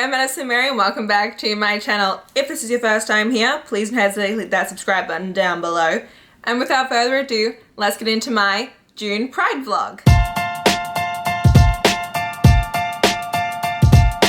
I'm Madison Mary and welcome back to my channel. If this is your first time here, please don't hesitate to click that subscribe button down below. And without further ado, let's get into my June Pride vlog.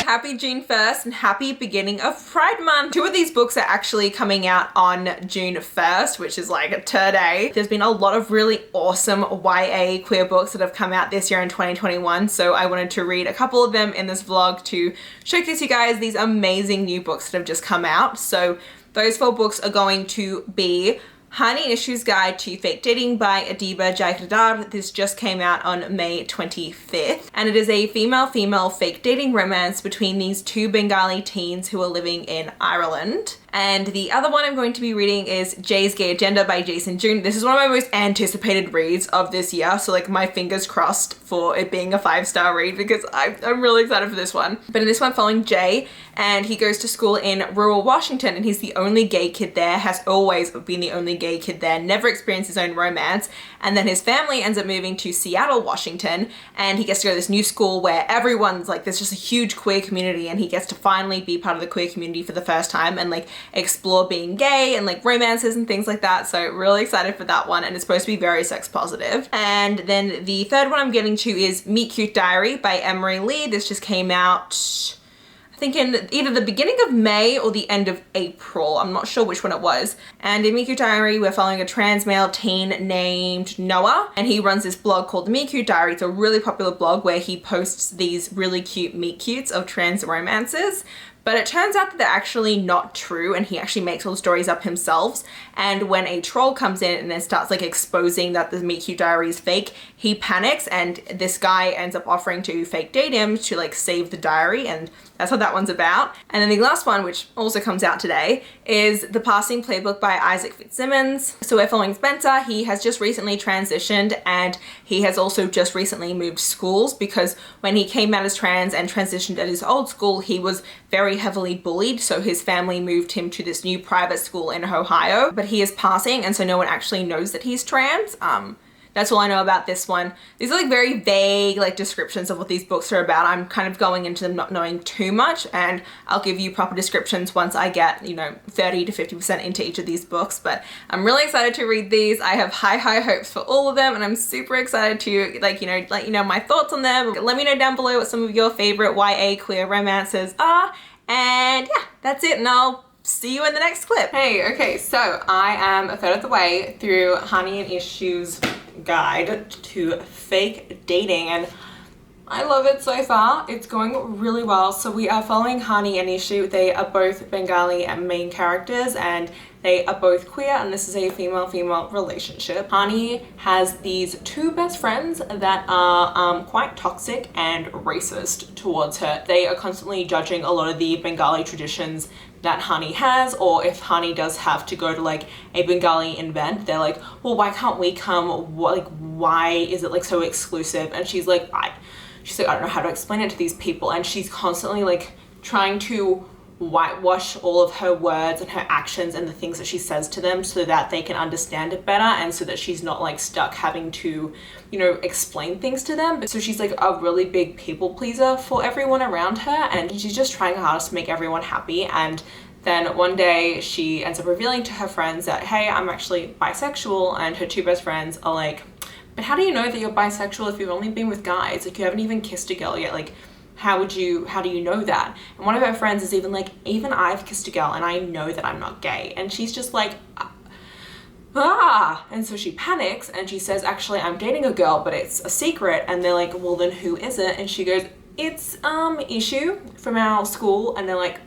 Happy June 1st and happy beginning of Pride Month. Two of these books are actually coming out on June 1st, which is like today. There's been a lot of really awesome YA queer books that have come out this year in 2021, so I wanted to read a couple of them in this vlog to showcase you guys these amazing new books that have just come out. So those four books are going to be Hani Ishu's Guide to Fake Dating by Adiba Jaigirdar. This just came out on May 25th, and it is a female-female fake dating romance between these two Bengali teens who are living in Ireland. And the other one I'm going to be reading is Jay's Gay Agenda by Jason June. This is one of my most anticipated reads of this year, so like my fingers crossed for it being a 5-star read because I'm really excited for this one. But in this one, following Jay, and he goes to school in rural Washington and he's the only gay kid there, has always been the only gay kid there, never experienced his own romance, and then his family ends up moving to Seattle, Washington, and he gets to go to this new school where everyone's like, there's just a huge queer community, and he gets to finally be part of the queer community for the first time and like explore being gay and like romances and things like that. So really excited for that one, and it's supposed to be very sex positive. And then the third one I'm getting to is Meet Cute Diary by Emery. This just came out I think in either the beginning of May or the end of April. I'm not sure which one it was. And in Meet Cute Diary, we're following a trans male teen named Noah, and he runs this blog called the Meet Cute Diary. It's a really popular blog where he posts these really cute meet cutes of trans romances. But it turns out that they're actually not true, and he actually makes all the stories up himself. And when a troll comes in and then starts like exposing that the Meet Cute Diary is fake, he panics, and this guy ends up offering to fake date him to like save the diary, and that's what that one's about. And then the last one, which also comes out today, is The Passing Playbook by Isaac Fitzsimons. So we're following Spencer. He has just recently transitioned, and he has also just recently moved schools because when he came out as trans and transitioned at his old school, he was very heavily bullied, so his family moved him to this new private school in Ohio. But he is passing, and so no one actually knows that he's trans. That's all I know about this one. These are like very vague like descriptions of what these books are about. I'm kind of going into them not knowing too much, and I'll give you proper descriptions once I get, 30 to 50% into each of these books. But I'm really excited to read these. I have high hopes for all of them, and I'm super excited to let you know my thoughts on them. Let me know down below what some of your favorite YA queer romances are. And yeah, that's it, and I'll see you in the next clip. Hey, okay, so I am a third of the way through Hani Ishu's Guide to Fake Dating, and I love it so far. It's going really well. So we are following Hani and Ishu. They are both Bengali and main characters, and they are both queer, and this is a female-female relationship. Hani has these two best friends that are quite toxic and racist towards her. They are constantly judging a lot of the Bengali traditions that Hani has, or if Hani does have to go to like a Bengali event, they're like, well, why can't we come? Like, why is it like so exclusive? And she's like, I don't know how to explain it to these people. And she's constantly like trying to whitewash all of her words and her actions and the things that she says to them so that they can understand it better, and so that she's not like stuck having to, explain things to them. But so she's like a really big people pleaser for everyone around her, and she's just trying her hardest to make everyone happy. And then one day she ends up revealing to her friends that, hey, I'm actually bisexual, and her two best friends are like, but how do you know that you're bisexual if you've only been with guys? Like, you haven't even kissed a girl yet. Like, how do you know that? And one of her friends is even like, even I've kissed a girl and I know that I'm not gay. And she's just like, and so she panics and she says, actually, I'm dating a girl, but it's a secret. And they're like, well, then who is it? And she goes, it's Ishu from our school. And they're like,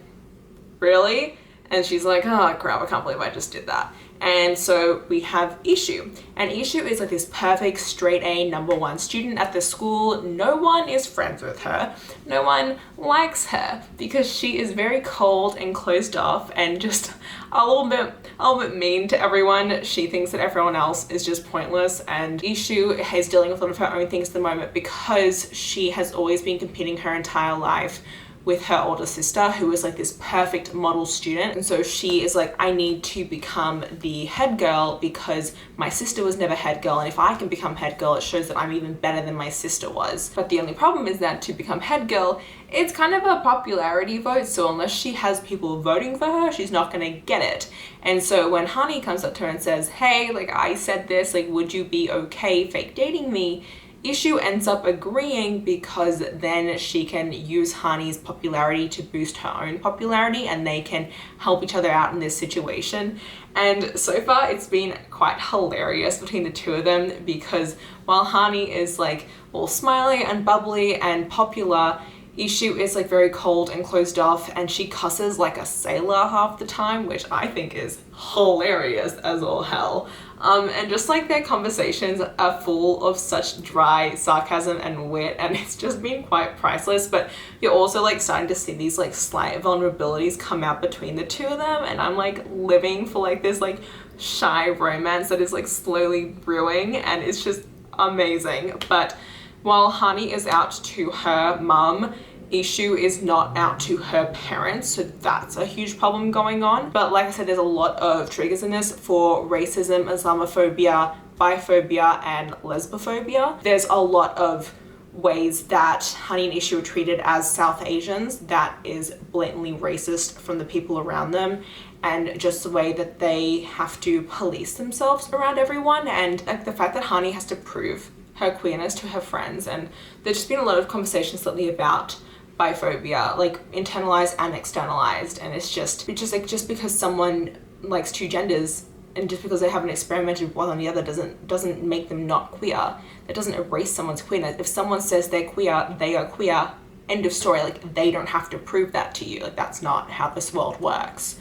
really? And she's like, oh crap, I can't believe I just did that. And so we have Ishu, and Ishu is like this perfect straight A #1 student at the school. No one is friends with her. No one likes her because she is very cold and closed off and just a little bit mean to everyone. She thinks that everyone else is just pointless, and Ishu is dealing with a lot of her own things at the moment because she has always been competing her entire life with her older sister, who is like this perfect model student. And so she is like, I need to become the head girl because my sister was never head girl, and if I can become head girl, it shows that I'm even better than my sister was. But the only problem is that to become head girl, it's kind of a popularity vote, so unless she has people voting for her, she's not gonna get it. And so when Hani comes up to her and says, hey, like, I said this, like, would you be okay fake dating me? Ishu ends up agreeing because then she can use Hani's popularity to boost her own popularity, and they can help each other out in this situation. And so far it's been quite hilarious between the two of them, because while Hani is like all smiley and bubbly and popular, Ishu is like very cold and closed off, and she cusses like a sailor half the time, which I think is hilarious as all hell. And just like their conversations are full of such dry sarcasm and wit, and it's just been quite priceless. But you're also like starting to see these like slight vulnerabilities come out between the two of them, and I'm like living for like this like shy romance that is like slowly brewing, and it's just amazing. But while Hani is out to her mum, Ishu is not out to her parents, so that's a huge problem going on. But like I said, there's a lot of triggers in this for racism, Islamophobia, biphobia, and lesbophobia. There's a lot of ways that Hani and Ishu are treated as South Asians that is blatantly racist from the people around them, and just the way that they have to police themselves around everyone, and like the fact that Hani has to prove her queerness to her friends. And there's just been a lot of conversations lately about biphobia, like internalized and externalized, and it's just like, just because someone likes two genders and just because they haven't experimented with one or the other doesn't make them not queer. That doesn't erase someone's queerness. If someone says they're queer, they are queer, end of story. Like, they don't have to prove that to you. Like, that's not how this world works.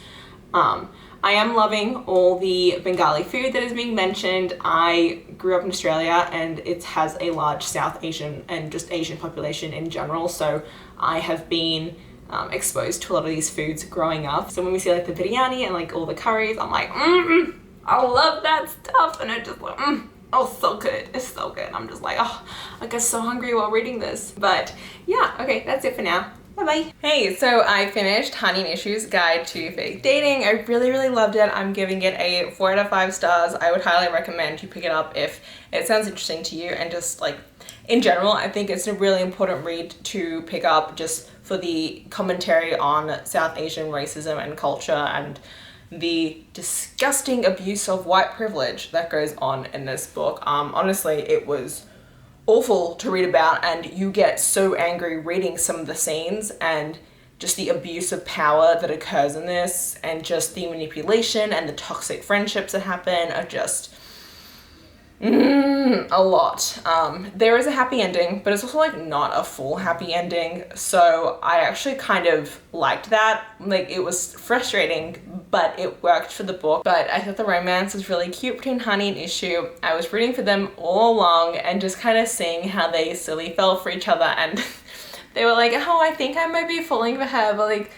I am loving all the Bengali food that is being mentioned. I grew up in Australia, and it has a large South Asian and just Asian population in general, so I have been exposed to a lot of these foods growing up. So when we see like the biryani and like all the curries, I'm like, I love that stuff, and it just like, oh, so good. It's so good. I'm just like, oh, I get so hungry while reading this. But yeah, okay, that's it for now. Bye-bye. Hey, so I finished Hani and Ishu's Guide to Fake Dating. I really, really loved it. I'm giving it a 4 out of 5 stars. I would highly recommend you pick it up if it sounds interesting to you, and just like in general, I think it's a really important read to pick up just for the commentary on South Asian racism and culture and the disgusting abuse of white privilege that goes on in this book. Honestly, it was awful to read about, and you get so angry reading some of the scenes and just the abuse of power that occurs in this, and just the manipulation and the toxic friendships that happen are just a lot. There is a happy ending, but it's also like not a full happy ending, so I actually kind of liked that. Like, it was frustrating, but it worked for the book. But I thought the romance was really cute between Hani and Ishu. I was rooting for them all along, and just kind of seeing how they silly fell for each other, and they were like, oh, I think I might be falling for her, but like,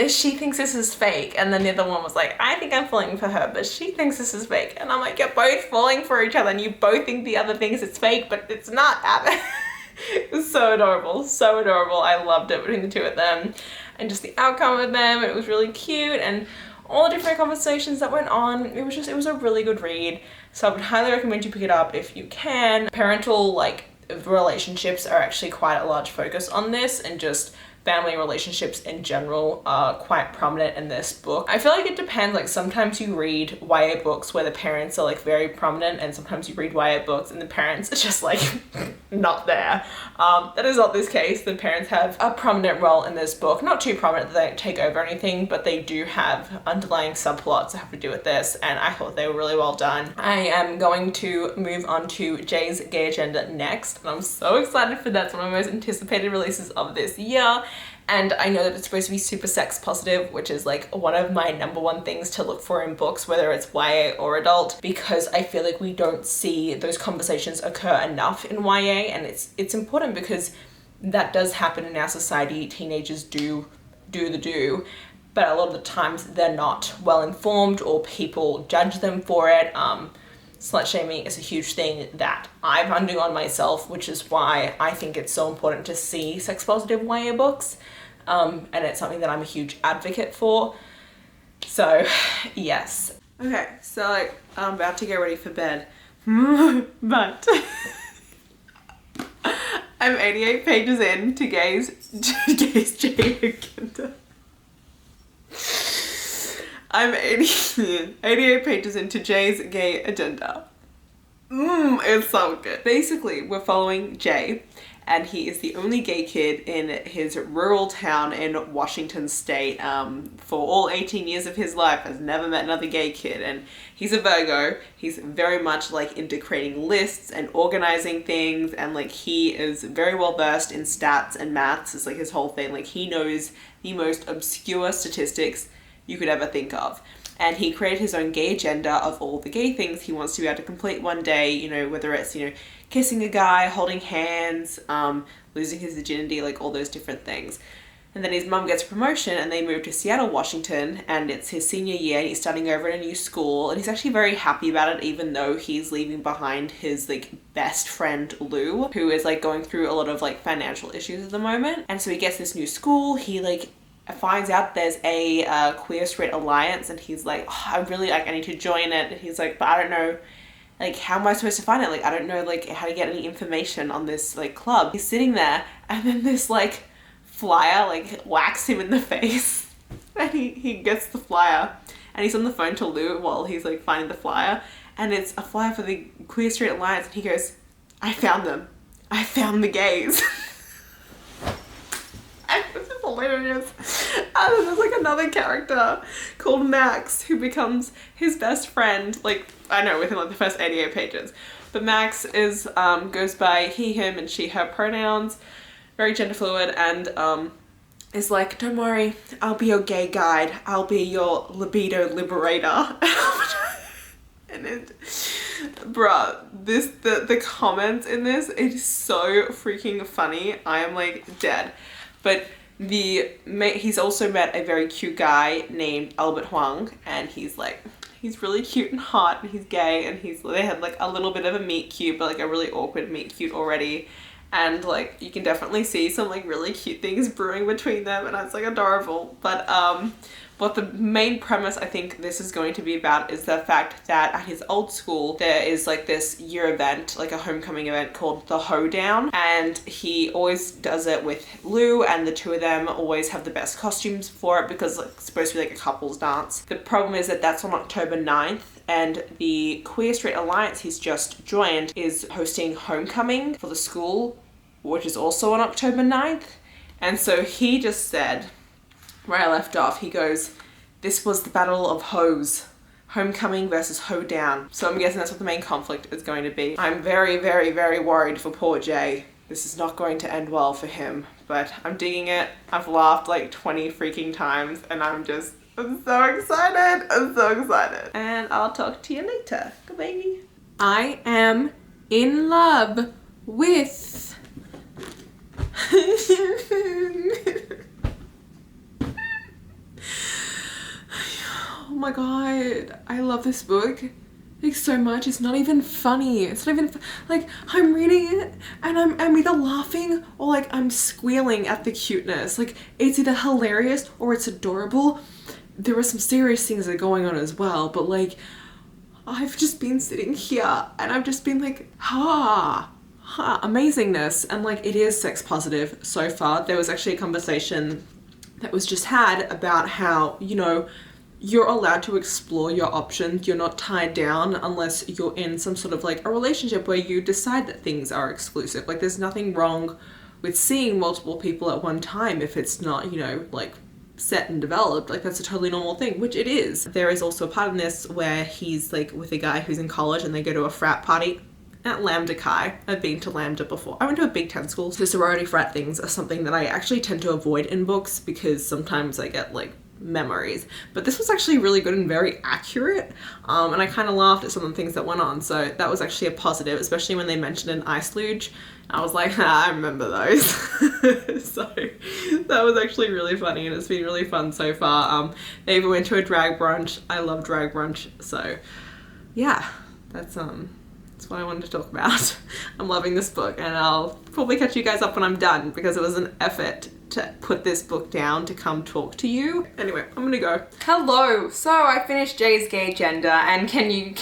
she thinks this is fake. And then the other one was like, I think I'm falling for her, but she thinks this is fake. And I'm like, you're both falling for each other, and you both think the other thinks it's fake, but it's not. It was so adorable, so adorable. I loved it between the two of them, and just the outcome of them. It was really cute, and all the different conversations that went on. It was a really good read. So I would highly recommend you pick it up if you can. Parental like relationships are actually quite a large focus on this, and just family relationships in general are quite prominent in this book. I feel like it depends. Like, sometimes you read YA books where the parents are like very prominent, and sometimes you read YA books and the parents are just like not there. That is not this case. The parents have a prominent role in this book. Not too prominent that they don't take over anything, but they do have underlying subplots that have to do with this, and I thought they were really well done. I am going to move on to Jay's Gay Agenda next, and I'm so excited for that. It's one of my most anticipated releases of this year. And I know that it's supposed to be super sex positive, which is like one of my #1 things to look for in books, whether it's YA or adult, because I feel like we don't see those conversations occur enough in YA, and it's important because that does happen in our society. Teenagers do, but a lot of the times they're not well informed, or people judge them for it. Slut shaming is a huge thing that I've undergone myself, which is why I think it's so important to see sex positive YA books. and it's something that I'm a huge advocate for. So yes. Okay, so like I'm about to get ready for bed, but I'm 88 pages in to Gay's Jaigirdar. I'm 88 pages into Jay's gay agenda. It's so good. Basically, we're following Jay, and he is the only gay kid in his rural town in Washington state. For all 18 years of his life, has never met another gay kid, and he's a Virgo. He's very much like into creating lists and organizing things, and like he is very well versed in stats and maths. It's like his whole thing. Like he knows the most obscure statistics you could ever think of. And he created his own gay agenda of all the gay things he wants to be able to complete one day, you know, whether it's, you know, kissing a guy, holding hands, losing his virginity, like all those different things. And then his mum gets a promotion and they move to Seattle, Washington, and it's his senior year and he's starting over in a new school, and he's actually very happy about it, even though he's leaving behind his like best friend Lou, who is like going through a lot of like financial issues at the moment. And so he gets this new school, he like finds out there's a queer straight alliance, and he's like, oh, I really like, I need to join it. And he's like, but I don't know, like, how am I supposed to find it? Like, I don't know, like, how to get any information on this, like, club. He's sitting there, and then this, like, flyer, like, whacks him in the face. And he gets the flyer, and he's on the phone to Lou while he's, like, finding the flyer. And it's a flyer for the queer straight alliance, and he goes, I found them. I found the gays. This is hilarious. And then there's like another character called Max who becomes his best friend, like, I know, within like the first 88 pages. But Max is goes by he, him, and she, her pronouns, very gender fluid, and is like, don't worry, I'll be your gay guide. I'll be your libido liberator. And it, bruh, the comments in this, it is so freaking funny. I am like dead. But he's also met a very cute guy named Albert Huang, and he's like, he's really cute and hot, and he's gay, and they had like a little bit of a meet cute, but like a really awkward meet cute already. And like you can definitely see some like really cute things brewing between them, and it's like adorable. But what the main premise I think this is going to be about is the fact that at his old school there is like this year event, like a homecoming event called the Hoedown, and he always does it with Lou, and the two of them always have the best costumes for it because like, it's supposed to be like a couple's dance. The problem is that that's on October 9th, and the Queer Straight Alliance he's just joined is hosting homecoming for the school, which is also on October 9th. And so he just said, where I left off, he goes, this was the battle of hoes. Homecoming versus Hoedown. So I'm guessing that's what the main conflict is going to be. I'm very, very, very worried for poor Jay. This is not going to end well for him, but I'm digging it. I've laughed like 20 freaking times, and I'm so excited. I'm so excited. And I'll talk to you later. Goodbye. I am in love with oh my god, I love this book like so much. It's not even funny. It's not even like I'm reading it and I'm either laughing or like I'm squealing at the cuteness. Like it's either hilarious or it's adorable. There are some serious things that are going on as well, but like I've just been sitting here and I've just been like, amazingness. And like it is sex positive so far. There was actually a conversation that was just had about how, you know, you're allowed to explore your options. You're not tied down unless you're in some sort of like a relationship where you decide that things are exclusive. Like there's nothing wrong with seeing multiple people at one time if it's not, you know, like set and developed. Like that's a totally normal thing, which it is. There is also a part in this where he's like with a guy who's in college and they go to a frat party at Lambda Chi. I've been to Lambda before. I went to a Big Ten school, so sorority frat things are something that I actually tend to avoid in books because sometimes I get like memories. But this was actually really good and very accurate, and I kind of laughed at some of the things that went on, so that was actually a positive, especially when they mentioned an İ़sluge. I was like, I remember those. So that was actually really funny, and it's been really fun so far. They even went to a drag brunch. I love drag brunch, so yeah, that's what I wanted to talk about. I'm loving this book, and I'll probably catch you guys up when I'm done because it was an effort to put this book down to come talk to you. Anyway, I'm gonna go. Hello. So I finished Jay's Gay Gender, and can you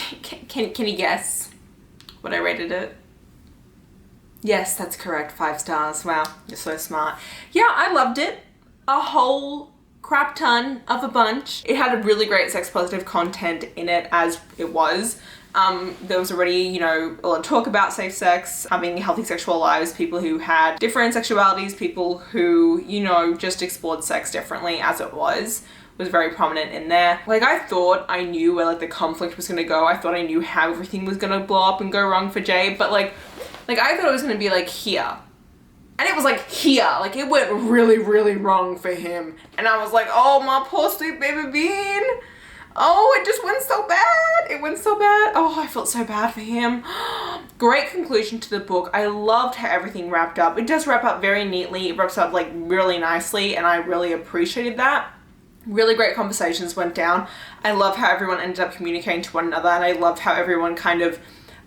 guess what I rated it? Yes, that's correct. 5 stars. Wow, you're so smart. Yeah, I loved it. A whole crap ton of a bunch. It had a really great sex positive content in it as it was. There was already, you know, a lot of talk about safe sex, having healthy sexual lives, people who had different sexualities, people who, you know, just explored sex differently as it was very prominent in there. Like, I thought I knew where like the conflict was gonna go. I thought I knew how everything was gonna blow up and go wrong for Jay, but like I thought it was gonna be like here. And it was like here, like it went really, really wrong for him. And I was like, oh, my poor sweet baby bean. Oh, it just went so bad. It went so bad. Oh, I felt so bad for him. Great conclusion to the book. I loved how everything wrapped up. It does wrap up very neatly. It wraps up like really nicely, and I really appreciated that. Really great conversations went down. I love how everyone ended up communicating to one another, and I loved how everyone kind of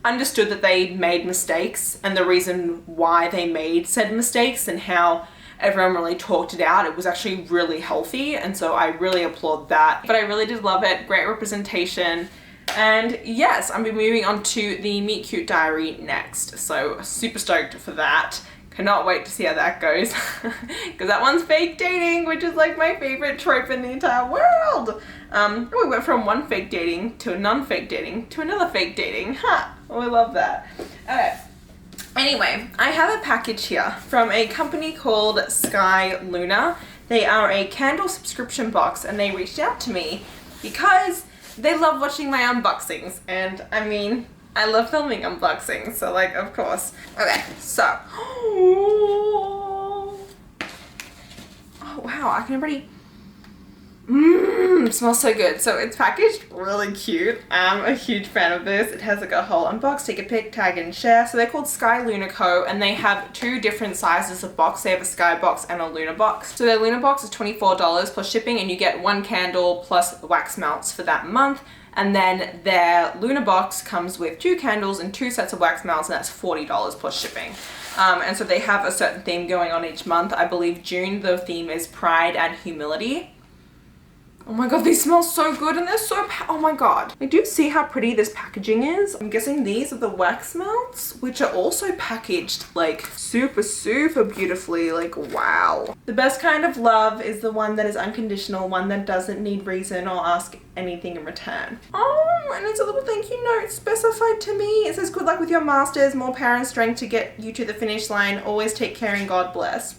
understood that they made mistakes and the reason why they made said mistakes, and how everyone really talked it out. It was actually really healthy, and so I really applaud that. But I really did love it. Great representation. And yes, I'm moving on to the Meet Cute Diary next, so super stoked for that. Cannot wait to see how that goes, because that one's fake dating, which is like my favorite trope in the entire world. We went from one fake dating to a non-fake dating to another fake dating. Ha! Oh, I love that. Okay. Anyway, I have a package here from a company called SkyeLuna. They are a candle subscription box, and they reached out to me because they love watching my unboxings, and I mean, I love filming unboxings, so like, of course. Okay, so. Oh wow, I can already. Smells so good. So it's packaged really cute. I'm a huge fan of this. It has like a whole unbox, take a pic, tag and share. So they're called SkyeLuna Co, and they have 2 different sizes of box. They have a Sky box and a Luna box. So their Luna box is $24 plus shipping, and you get 1 candle plus wax melts for that month. And then their Luna box comes with 2 candles and 2 sets of wax melts, and that's $40 plus shipping. And so they have a certain theme going on each month. I believe June, the theme is Pride and Humility. Oh my god, these smell so good, and they're so, oh my god. Like, do you see how pretty this packaging is? I'm guessing these are the wax melts, which are also packaged like super, super beautifully. Like, wow. The best kind of love is the one that is unconditional, one that doesn't need reason or ask anything in return. Oh, and it's a little thank you note specified to me. It says, good luck with your masters, more power and strength to get you to the finish line. Always take care and God bless.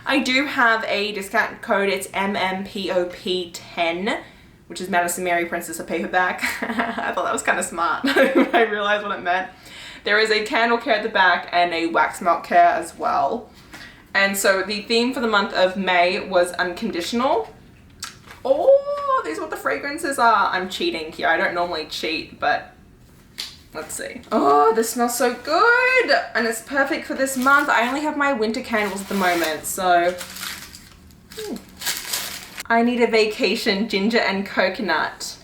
I do have a discount code. It's MMPOP10, which is Madison Mary Princess of Paperback. I thought that was kind of smart when I realized what it meant. There is a candle care at the back and a wax melt care as well. And so the theme for the month of May was unconditional. Oh, these are what the fragrances are. I'm cheating here. I don't normally cheat, but let's see. Oh, this smells so good, and it's perfect for this month. I only have my winter candles at the moment, so. I Need a Vacation Ginger and Coconut.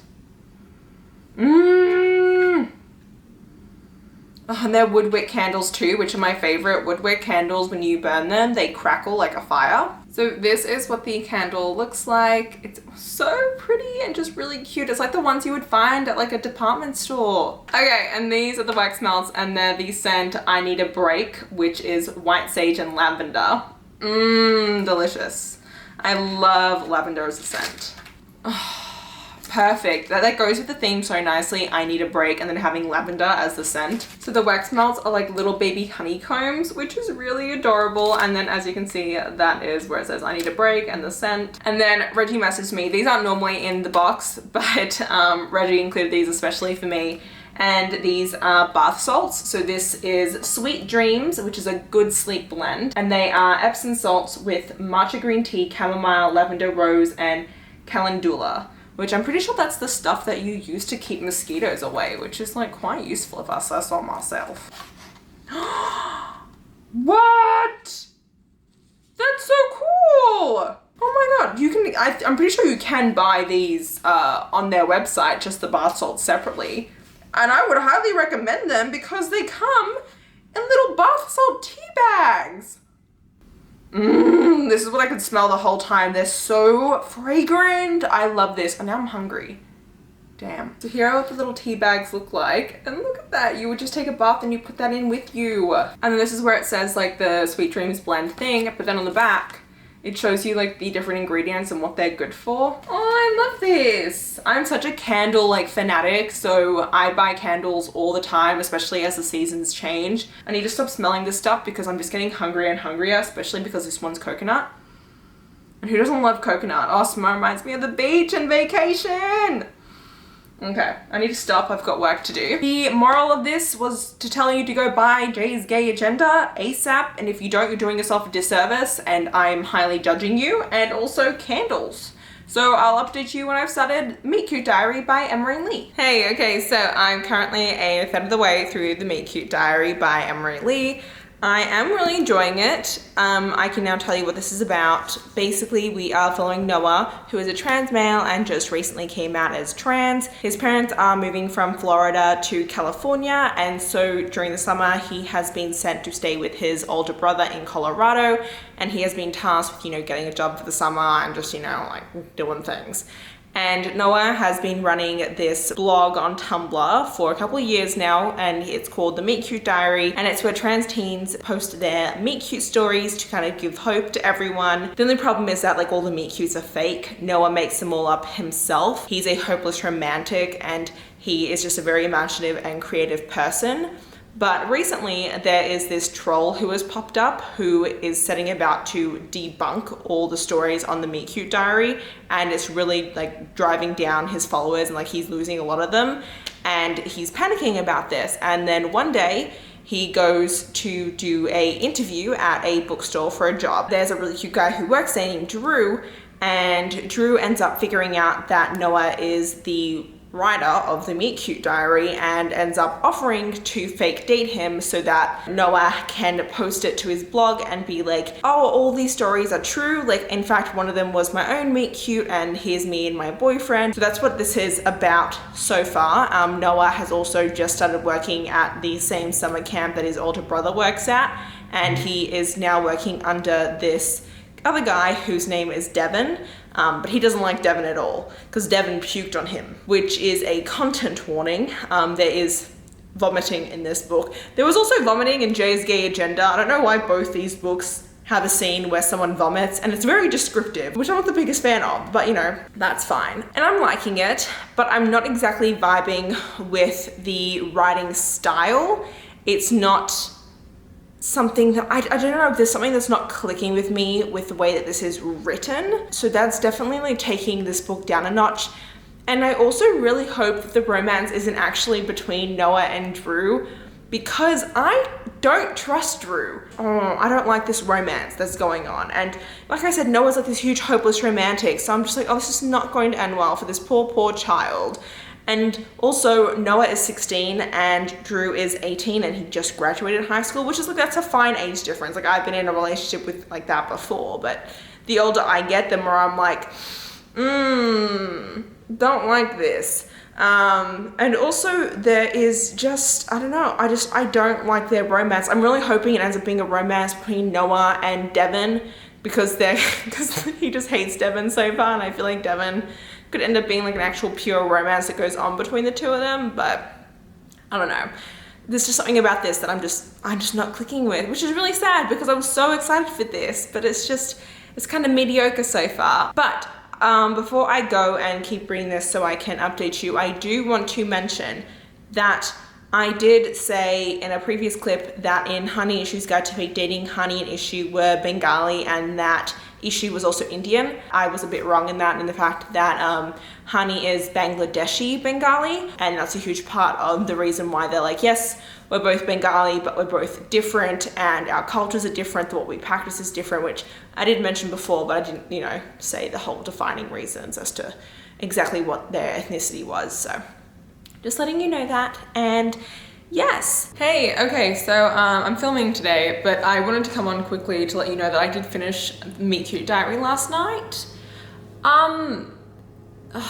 Oh, and they're wood wick candles too, which are my favorite. Wood wick candles, when you burn them, they crackle like a fire. So this is what the candle looks like. It's so pretty and just really cute. It's like the ones you would find at like a department store. Okay, and these are the wax melts, and they're the scent I Need a Break, which is white sage and lavender. Delicious. I love lavender as a scent. Oh. Perfect. That goes with the theme so nicely. I Need a Break, and then having lavender as the scent. So the wax melts are like little baby honeycombs, which is really adorable. And then as you can see, that is where it says I Need a Break and the scent. And then Reggie messaged me. These aren't normally in the box, but Reggie included these especially for me. And these are bath salts. So this is Sweet Dreams, which is a good sleep blend. And they are Epsom salts with matcha green tea, chamomile, lavender rose, and calendula, which I'm pretty sure that's the stuff that you use to keep mosquitoes away, which is like quite useful if I say so myself. What? That's so cool. Oh my god, you can, I'm pretty sure you can buy these on their website, just the bath salts separately. And I would highly recommend them because they come in little bath salt tea bags. This is what I could smell the whole time. They're so fragrant. I love this. And now I'm hungry. Damn. So here are what the little tea bags look like. And look at that. You would just take a bath and you put that in with you. And then this is where it says like the Sweet Dreams blend thing. But then on the back, it shows you like the different ingredients and what they're good for. Oh, I love this. I'm such a candle like fanatic. So I buy candles all the time, especially as the seasons change. I need to stop smelling this stuff because I'm just getting hungrier and hungrier, especially because this one's coconut. And who doesn't love coconut? Oh, Simone reminds me of the beach and vacation. Okay, I need to stop. I've got work to do. The moral of this was to tell you to go buy Jay's Gay Agenda ASAP. And if you don't, you're doing yourself a disservice and I'm highly judging you. And also candles. So I'll update you when I've started Meet Cute Diary by Emery Lee. Hey, okay, so I'm currently a third of the way through the Meet Cute Diary by Emery Lee. I am really enjoying it. I can now tell you what this is about. Basically, we are following Noah, who is a trans male and just recently came out as trans. His parents are moving from Florida to California, and so during the summer, he has been sent to stay with his older brother in Colorado, and he has been tasked with, you know, getting a job for the summer and just, you know, like doing things. And Noah has been running this blog on Tumblr for a couple of years now, and it's called the Meet Cute Diary, and it's where trans teens post their meet cute stories to kind of give hope to everyone. The only problem is that like all the meet cutes are fake. Noah makes them all up himself. He's a hopeless romantic and he is just a very imaginative and creative person. But recently there is this troll who has popped up who is setting about to debunk all the stories on the Meet Cute Diary, and it's really like driving down his followers and like he's losing a lot of them, and he's panicking about this. And then one day he goes to do a interview at a bookstore for a job. There's a really cute guy who works there named Drew, and Drew ends up figuring out that Noah is the writer of the Meet Cute Diary and ends up offering to fake date him so that Noah can post it to his blog and be like, oh, all these stories are true. Like, in fact, one of them was my own meet cute and here's me and my boyfriend. So that's what this is about so far. Noah has also just started working at the same summer camp that his older brother works at, and he is now working under this other guy whose name is Devin, but he doesn't like Devin at all because Devin puked on him, which is a content warning. There is vomiting in this book. There was also vomiting in Jay's Gay Agenda. I don't know why both these books have a scene where someone vomits, and it's very descriptive, which I'm not the biggest fan of, but you know, that's fine. And I'm liking it, but I'm not exactly vibing with the writing style. It's not something that I don't know if there's something that's not clicking with me with the way that this is written. So that's definitely like taking this book down a notch. And I also really hope that the romance isn't actually between Noah and Drew, because I don't trust Drew. Oh, I don't like this romance that's going on. And like I said, Noah's like this huge hopeless romantic. So I'm just like, oh, this is not going to end well for this poor child. And also Noah is 16 and Drew is 18 and he just graduated high school, which is like, that's a fine age difference. Like I've been in a relationship with like that before, but the older I get, the more I'm like, don't like this. And also there is just, I don't know, I don't like their romance. I'm really hoping it ends up being a romance between Noah and Devin, because he just hates Devin so far, and I feel like Devin could end up being like an actual pure romance that goes on between the two of them. But I don't know. There's just something about this that I'm just not clicking with, which is really sad because I was so excited for this, but it's kind of mediocre so far. But before I go and keep reading this so I can update you, I do want to mention that I did say in a previous clip that in Hani Ishu's Guide to Fake Dating, Hani and Ishu were Bengali and that Ishu was also Indian. I was a bit wrong in that, in the fact that Hani is Bangladeshi Bengali, and that's a huge part of the reason why they're like, yes, we're both Bengali, but we're both different and our cultures are different, what we practice is different, which I did mention before, but I didn't, you know, say the whole defining reasons as to exactly what their ethnicity was. So just letting you know that. And yes. Hey, okay, so I'm filming today, but I wanted to come on quickly to let you know that I did finish Meet Cute Diary last night. I'm giving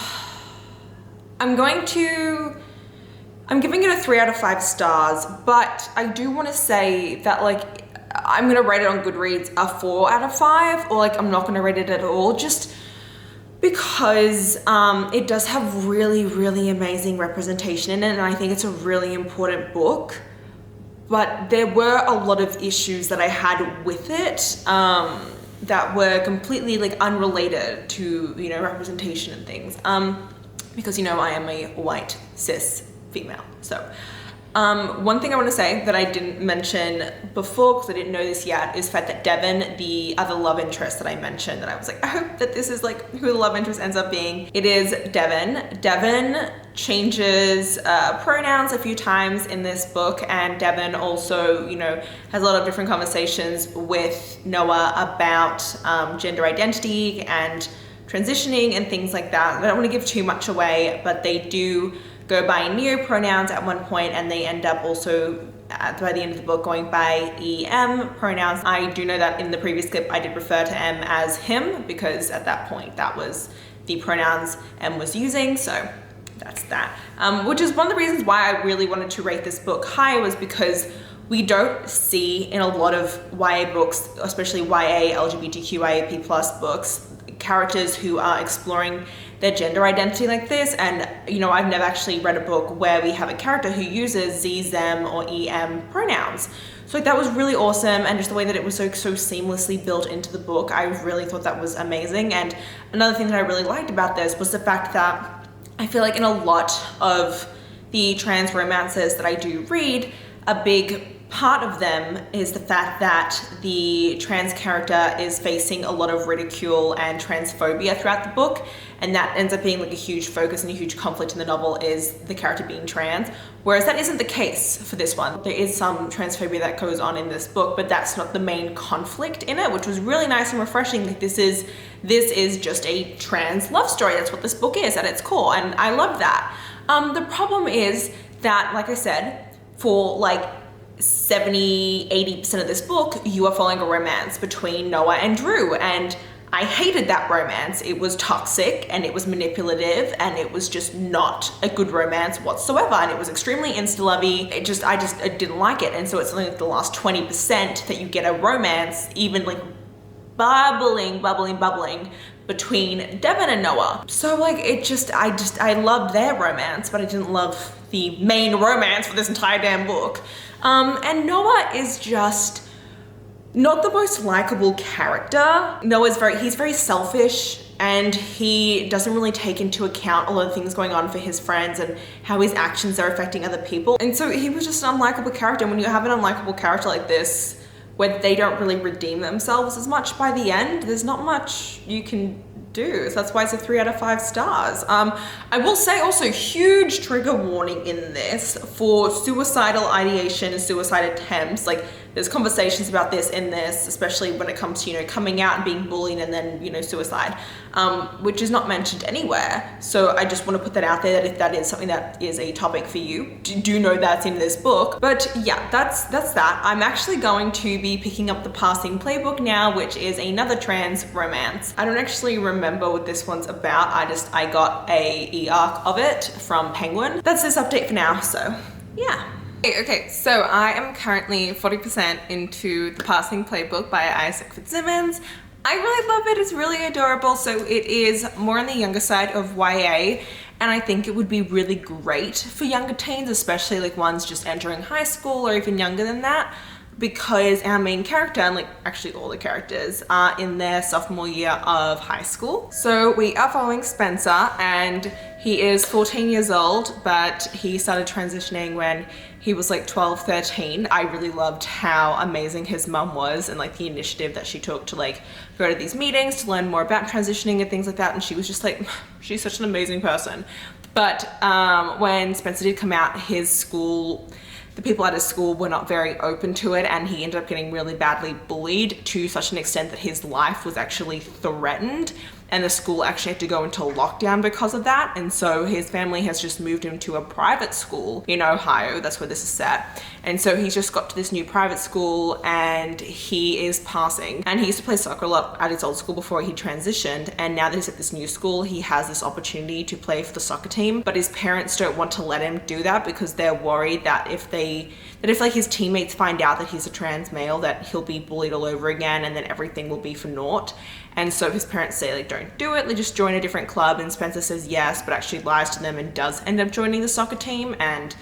it a 3 out of 5 stars, but I do want to say that like I'm gonna rate it on Goodreads a 4 out of 5, or like I'm not gonna rate it at all, just because it does have really, really amazing representation in it, and I think it's a really important book. But there were a lot of issues that I had with it that were completely like unrelated to, you know, representation and things. Because, you know, I am a white cis female. So one thing I want to say that I didn't mention before, because I didn't know this yet, is the fact that Devon, the other love interest that I mentioned, that I was like, I hope that this is like who the love interest ends up being. It is Devon. Devon changes pronouns a few times in this book, and Devon also, you know, has a lot of different conversations with Noah about gender identity and transitioning and things like that. I don't want to give too much away, but they do go by neo-pronouns at one point, and they end up also by the end of the book going by EM pronouns. I do know that in the previous clip I did refer to M as him, because at that point that was the pronouns M was using, so that's that. Which is one of the reasons why I really wanted to rate this book high, was because we don't see in a lot of YA books, especially YA, LGBTQ, IAP+ books, characters who are exploring their gender identity like this. And, you know, I've never actually read a book where we have a character who uses Z, them, or EM pronouns. So like, that was really awesome, and just the way that it was so seamlessly built into the book, I really thought that was amazing. And another thing that I really liked about this was the fact that I feel like in a lot of the trans romances that I do read, a big part of them is the fact that the trans character is facing a lot of ridicule and transphobia throughout the book, and that ends up being like a huge focus and a huge conflict in the novel, is the character being trans, whereas that isn't the case for this one. There is some transphobia that goes on in this book, but that's not the main conflict in it, which was really nice and refreshing. Like, this is just a trans love story. That's what this book is at its core, and I love that. The problem is that, like I said, for like 70-80% of this book, you are following a romance between Noah and Drew, and I hated that romance. It was toxic, and it was manipulative, and it was just not a good romance whatsoever, and it was extremely insta-lovey. I didn't like it. And so it's only like the last 20% that you get a romance, even like bubbling between Devon and Noah. So like, I loved their romance, but I didn't love the main romance for this entire damn book. And Noah is just not the most likable character. He's very selfish, and he doesn't really take into account a lot of things going on for his friends and how his actions are affecting other people. And so he was just an unlikable character. And when you have an unlikable character like this, where they don't really redeem themselves as much by the end, there's not much you can do. So that's why it's a 3 out of 5 stars. I will say also, huge trigger warning in this for suicidal ideation and suicide attempts. Like, there's conversations about this in this, especially when it comes to, you know, coming out and being bullied and then, you know, suicide, which is not mentioned anywhere. So I just want to put that out there, that if that is something that is a topic for you, do know that's in this book. But yeah, that's that. I'm actually going to be picking up the Passing Playbook now, which is another trans romance. I don't actually remember what this one's about. I got a e-arc of it from Penguin. That's this update for now, so yeah. Okay, so I am currently 40% into the Passing Playbook by Isaac Fitzsimons. I really love it. It's really adorable. So it is more on the younger side of YA, and I think it would be really great for younger teens, especially like ones just entering high school or even younger than that, because our main character, and like actually all the characters, are in their sophomore year of high school. So we are following Spencer, and he is 14 years old, but he started transitioning when he was like 12, 13. I really loved how amazing his mum was, and like the initiative that she took to like go to these meetings to learn more about transitioning and things like that. And she was just like, she's such an amazing person. But when Spencer did come out, his school, the people at his school were not very open to it, and he ended up getting really badly bullied to such an extent that his life was actually threatened. and the school actually had to go into lockdown because of that. And so his family has just moved him to a private school in Ohio. That's where this is set. And so he's just got to this new private school and he is passing. And he used to play soccer a lot at his old school before he transitioned. And now that he's at this new school, he has this opportunity to play for the soccer team. But his parents don't want to let him do that because they're worried that if like his teammates find out that he's a trans male, that he'll be bullied all over again and then everything will be for naught. And so his parents say, like, don't do it, like just join a different club. And Spencer says yes, but actually lies to them and does end up joining the soccer team. And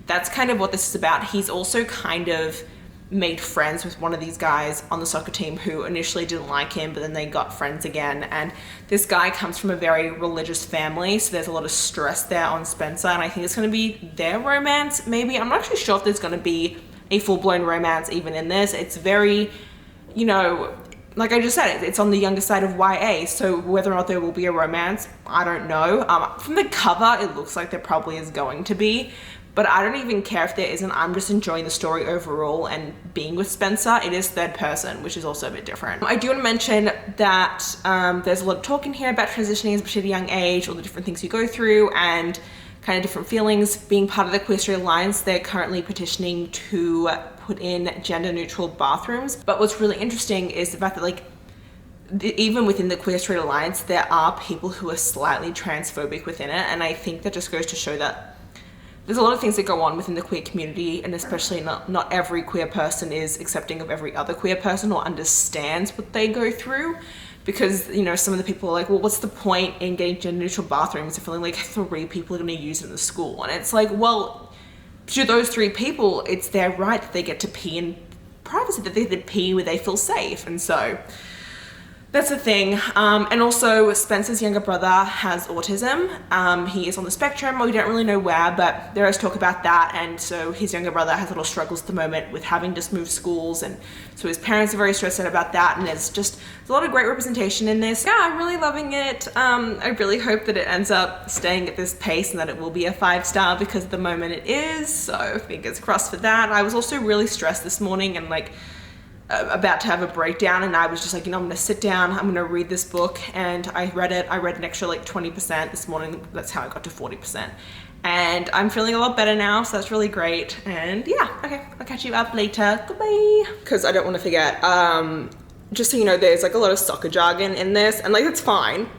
that's kind of what this is about. He's also kind of made friends with one of these guys on the soccer team who initially didn't like him, but then they got friends again. And this guy comes from a very religious family, so there's a lot of stress there on Spencer. And I think it's going to be their romance, maybe. I'm not actually sure if there's going to be a full-blown romance even in this. It's very, you know, like I just said, it's on the younger side of YA, so whether or not there will be a romance, I don't know. From the cover, it looks like there probably is going to be, but I don't even care if there isn't. I'm just enjoying the story overall and being with Spencer. It is third person, which is also a bit different. I do want to mention that there's a lot of talk in here about transitioning, especially at a young age, all the different things you go through and kind of different feelings. Being part of the Queer Alliance, they're currently petitioning to put in gender neutral bathrooms. But what's really interesting is the fact that, like, even within the Queer Alliance, there are people who are slightly transphobic within it. And I think that just goes to show that there's a lot of things that go on within the queer community, and especially not every queer person is accepting of every other queer person or understands what they go through. Because, you know, some of the people are like, well, what's the point in getting gender neutral bathrooms if only like 3 people are going to use it in the school? And it's like, well, to those 3 people, it's their right that they get to pee in privacy, that they get to pee where they feel safe. And so that's the thing. And also Spencer's younger brother has autism. He is on the spectrum. We don't really know where, but there is talk about that. And so his younger brother has little struggles at the moment with having just moved schools. And so his parents are very stressed out about that. And there's a lot of great representation in this. Yeah, I'm really loving it. I really hope that it ends up staying at this pace and that it will be a 5-star, because at the moment it is. So fingers crossed for that. I was also really stressed this morning and like about to have a breakdown, and I was just like, you know, I'm gonna sit down, I'm gonna read this book. And I read an extra like 20% this morning. That's how I got to 40%. And I'm feeling a lot better now, so that's really great. And yeah, okay, I'll catch you up later. Goodbye. Because I don't want to forget, just so you know, there's like a lot of soccer jargon in this, and like it's fine,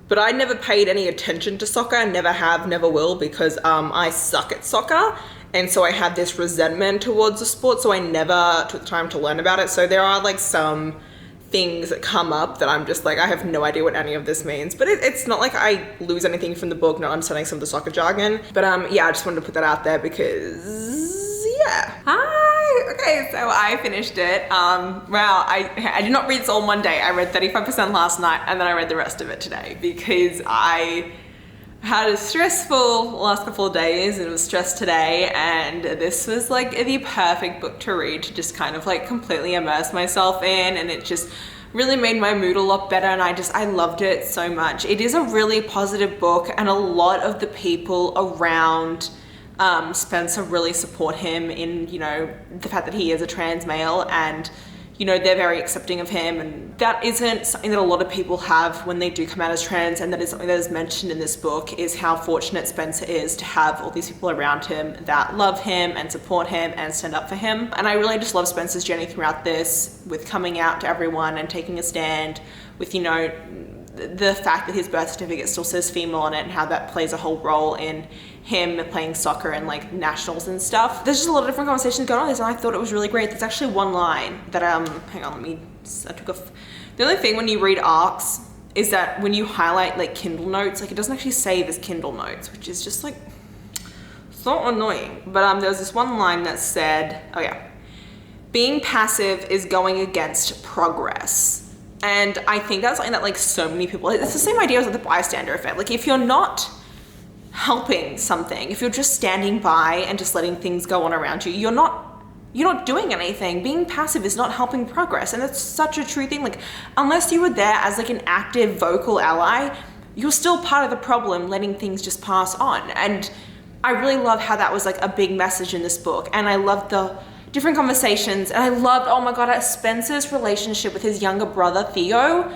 but I never paid any attention to soccer, never have, never will, because I suck at soccer. And so I had this resentment towards the sport, so I never took the time to learn about it. So there are like some things that come up that I'm just like, I have no idea what any of this means. But it's not like I lose anything from the book, not understanding some of the soccer jargon. But yeah, I just wanted to put that out there because, yeah. Hi! Okay, so I finished it. Wow, I did not read this all one day. I read 35% last night, and then I read the rest of it today because I had a stressful last couple of days and it was stressed today, and this was like the perfect book to read to just kind of like completely immerse myself in, and it just really made my mood a lot better, and I loved it so much. It is a really positive book, and a lot of the people around Spencer really support him in, you know, the fact that he is a trans male, and you know, they're very accepting of him, and that isn't something that a lot of people have when they do come out as trans, and that is something that is mentioned in this book, is how fortunate Spencer is to have all these people around him that love him and support him and stand up for him. And I really just love Spencer's journey throughout this, with coming out to everyone and taking a stand, with, you know, the fact that his birth certificate still says female on it, and how that plays a whole role in him playing soccer and like nationals and stuff. There's just a lot of different conversations going on with this, and I thought it was really great. There's actually one line that hang on, the only thing when you read ARCs is that when you highlight like Kindle notes, like it doesn't actually save as Kindle notes, which is just like so annoying. But there was this one line that said, oh yeah, being passive is going against progress. And I think that's something that like so many people, it's the same idea as like the bystander effect. Like if you're not helping something, if you're just standing by and just letting things go on around you, you're not doing anything. Being passive is not helping progress. And that's such a true thing. Like unless you were there as like an active vocal ally, you're still part of the problem, letting things just pass on. And I really love how that was like a big message in this book. And I loved the different conversations, and I loved, oh my God, Spencer's relationship with his younger brother, Theo.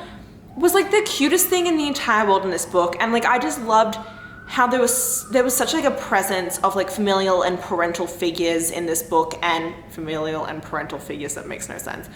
was like the cutest thing in the entire world in this book. And like I just loved how there was such like a presence of like familial and parental figures in this book, and familial and parental figures, that makes no sense.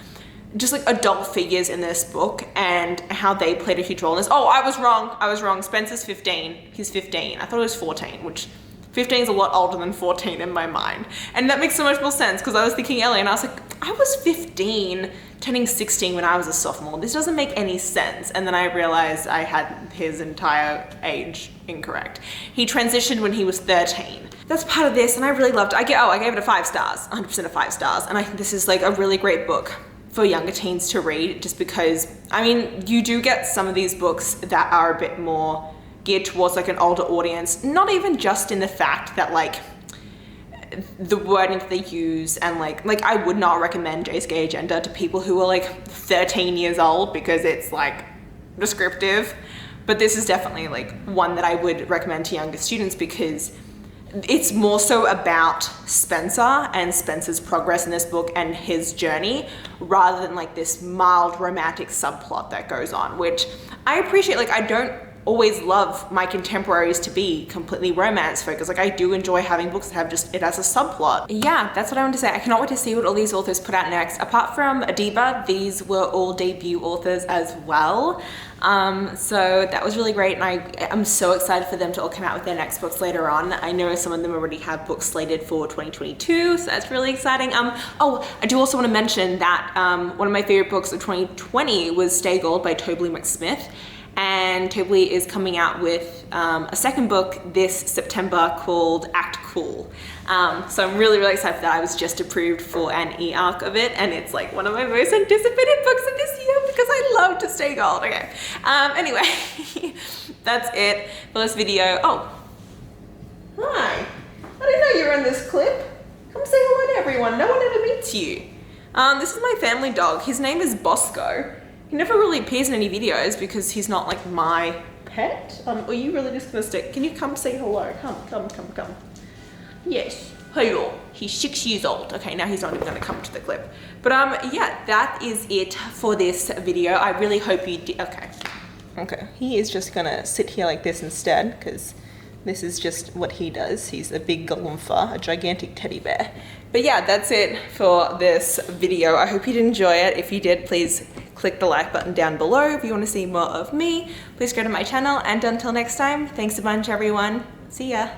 Just like adult figures in this book and how they played a huge role in this. Oh, I was wrong. Spencer's 15. He's 15. I thought he was 14, which 15 is a lot older than 14 in my mind. And that makes so much more sense because I was thinking earlier and I was like, I was 15 turning 16 when I was a sophomore. This doesn't make any sense. And then I realized I had his entire age incorrect. He transitioned when he was 13. That's part of this and I really loved it. I gave it a 5 stars, 100% of 5 stars. And I think this is like a really great book for younger teens to read, just because, I mean, you do get some of these books that are a bit more geared towards like an older audience, not even just in the fact that like the wording that they use, and like I would not recommend Jay's Gay Agenda to people who are like 13 years old because it's like descriptive, but this is definitely like one that I would recommend to younger students because it's more so about Spencer and Spencer's progress in this book and his journey, rather than like this mild romantic subplot that goes on, which I appreciate. Like I don't always love my contemporaries to be completely romance focused. Like I do enjoy having books that have just it as a subplot. Yeah, that's what I want to say. I cannot wait to see what all these authors put out next. Apart from Adiba, these were all debut authors as well. So that was really great, and I'm so excited for them to all come out with their next books later on. I know some of them already have books slated for 2022, so that's really exciting. Oh, I do also want to mention that one of my favorite books of 2020 was Stay Gold by Tobly McSmith. And Tobly is coming out with a second book this September called Act Cool. So I'm really, really excited for that. I was just approved for an e-arc of it, and it's like one of my most anticipated books of this year because I love to Stay Gold. Okay. Anyway, that's it for this video. Oh, hi. I didn't know you were in this clip. Come say hello to everyone. No one ever meets you. This is my family dog. His name is Bosco. He never really appears in any videos because he's not like my pet. Are you really just gonna stick? Can you come say hello? Come. Yes, hello. He's 6 years old. Okay, now he's not even gonna come to the clip. But yeah, that is it for this video. I really hope you did. Okay, he is just gonna sit here like this instead because this is just what he does. He's a big galumfa, a gigantic teddy bear. But yeah, that's it for this video. I hope you did enjoy it. If you did, please click the like button down below. If you want to see more of me, please go to my channel. And until next time, thanks a bunch, everyone. See ya.